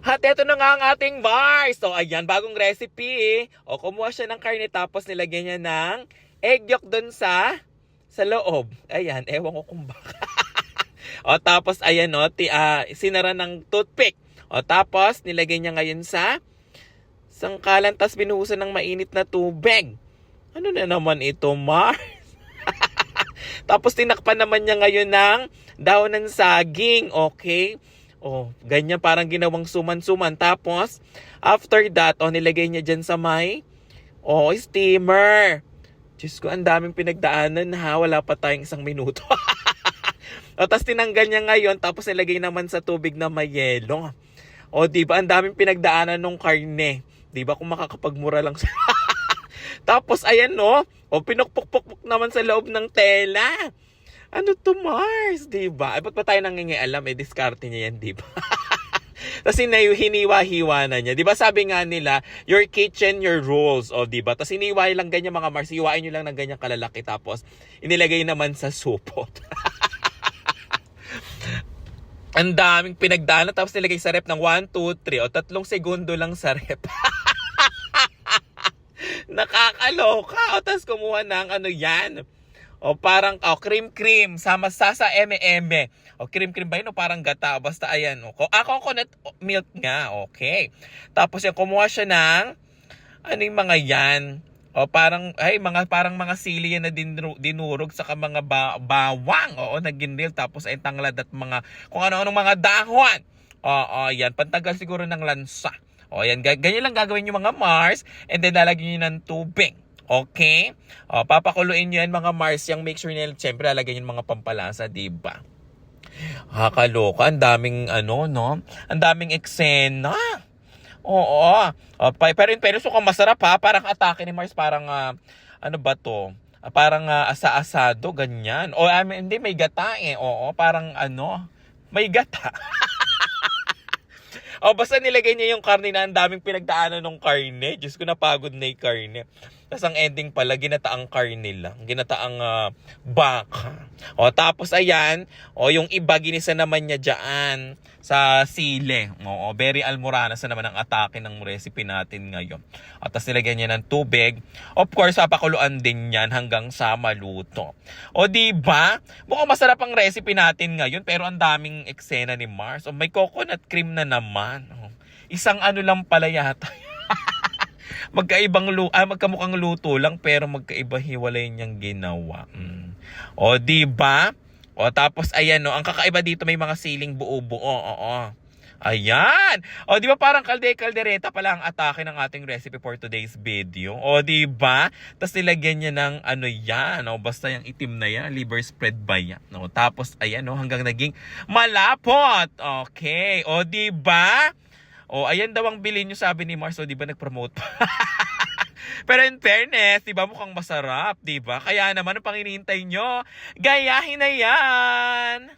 At eto na nga ang ating Mars. So ayan, bagong recipe. O kumuha siya ng karne tapos nilagyan niya ng egg yolk dun sa loob. Ayan, ewan ko kung baka. O tapos ayan o, sinara ng toothpick. O tapos nilagay niya ngayon sa sangkalan tapos binuhusan ng mainit na tubig. Ano na naman ito, Mars? Tapos tinakpan naman niya ngayon ng dahon ng saging, okay? Oh, ganyan parang ginawang suman-suman. Tapos, after that, nilagay niya dyan sa steamer. Diyos ko, ang daming pinagdaanan ha. Wala pa tayong 1 minuto. Tapos tinanggal niya ngayon, tapos nilagay naman sa tubig na may yelo. Diba, ang daming pinagdaanan ng karne. Diba, kung makakapagmura lang siya. Tapos, ayan pinukpuk-puk naman sa loob ng tela. Ano to, Mars? Diba? Ba't pa tayo nangingialam? Diskarte niya yan, diba? Tapos hiniwa-hiwa na niya. Diba sabi nga nila, your kitchen, your rules. Diba? Tapos hiniwa lang ganyan mga Mars. Hiwain nyo lang ng ganyang kalalaki. Tapos inilagay naman sa supot. Ang daming pinagdaanan. Tapos nilagay sa rep ng 1, 2, 3. 3 segundo lang sa rep. Nakakaloka. Tapos kumuha ng yan. Parang cream sama sa eme-eme. Cream ba yun parang gata? Basta ayan. Coconut milk nga. Okay. Tapos yung kumuha siya ng yung mga yan. Parang mga sili yan na dinurog sa mga bawang. Nag-ginril. Tapos ay tanglad at mga kung ano-anong mga dahon. Yan. Pantagal siguro ng lansa. Yan. Ganyan lang gagawin yung mga Mars. And then lalagyan nyo ng tubig. Okay? Papakuluin nyo yan mga Mars. Yung make sure nila, siyempre, lalagyan yung mga pampalasa, diba? Kaloka. Ang daming, Ang daming eksena. Oo. Pero so kung masarap ha, parang atake ni Mars, parang, ano ba to? Parang asa-asado, ganyan. Hindi, may gata eh. Oo, parang, may gata. Basta nilagay niya yung karne na ang daming pinagdaanan ng karne. Diyos ko, napagod na yung karne. Tapos ang ending pala, ginataang karne lang. Ginataang baka. Tapos ayan, yung iba ginisa naman niya dyan sa sile. Very almoranas na naman ang atake ng recipe natin ngayon. Tapos nilagyan niya ng tubig. Of course, papakuluan din yan hanggang sa maluto. Diba? Mukhang masarap ang recipe natin ngayon, pero ang daming eksena ni Mars. May coconut cream na naman. Isang lang pala yata. Magkamukhang luto lang pero magkaiba hiwalay niyang ginawa. Diba? Tapos ayan ang kakaiba dito may mga siling buo-buo. Ayan. Diba parang kaldereta pala ang atake ng ating recipe for today's video. Diba? Tapos nilagyan niya ng yan. Basta yung itim na yan. Liver spread ba yan? Tapos ayan hanggang naging malapot. Okay. Diba? Ayan daw ang bilhin nyo, sabi ni Mars. Di ba nag-promote pa? Pero in fairness, di ba mukhang masarap, di ba? Kaya naman, ang pang hinihintay nyo, gayahin na yan!